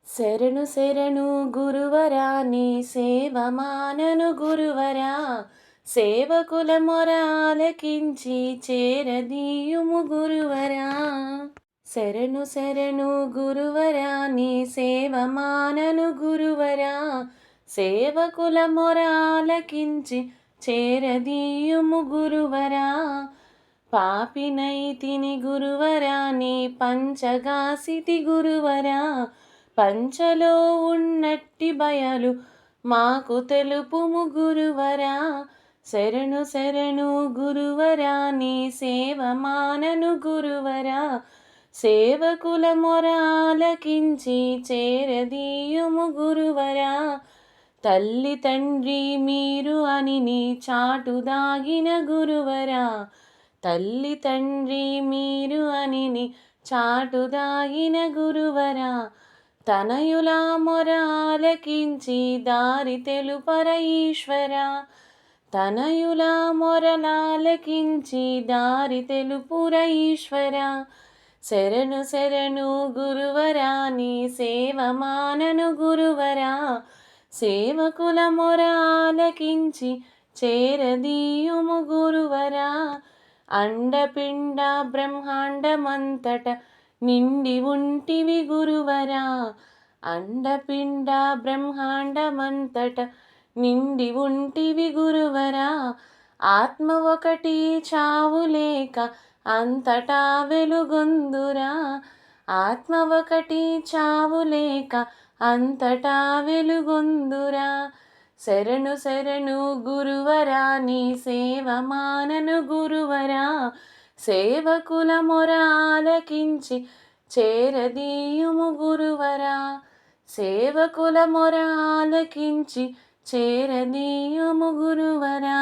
శరణు శరణు గురువరా నీ సేవ మానను గురువరా, సేవకుల మొర ఆలకించి చేరదీయుము గురువరా. శరణు శరణు గురువరా నీ సేవ మానను గురువరా, సేవకుల మొర ఆలకించి చేరదీయుము గురువరా. పాపినైతిని గురువరా నీ పంచగాసితి గురువరా, పంచలో ఉన్నట్టి బయలు మాకు తెలుపుము గురువరా. శరణు శరణు గురువరా నీ సేవ మానను గురువరా, సేవకుల మొర ఆలకించి చేరదీయుము గురువరా. తల్లి తండ్రి మీరు అని నీ చాటు దాగిన గురువరా, తల్లి తండ్రి మీరు అని నీ చాటు దాగిన గురువరా. తనయుల మొర ఆలకించి దారి తెలుపర ఈశ్వరా, తనయుల మొరలాలకించి దారి తెలుపుర ఈశ్వరా. శరణు శరణు గురువరా నీ సేవ మానను గురువరా, సేవకుల మొర ఆలకించి చేరదీయుము గురువరా. అండపిండ బ్రహ్మాండమంతట నిండి ఉంటివి గురువరా, అండపిండ బ్రహ్మాండమంతట నిండి ఉంటివి గురువరా. ఆత్మ ఒకటి చావు లేక అంతటా వెలుగొందురా, ఆత్మ ఒకటి చావు లేక అంతటా వెలుగొందురా. శరణు శరణు గురువరా నీ సేవ మానను గురువరా, సేవకుల మొర ఆలకించి చేరదీయుము గురువరా, సేవకుల మొర ఆలకించి చేరదీయుము గురువరా.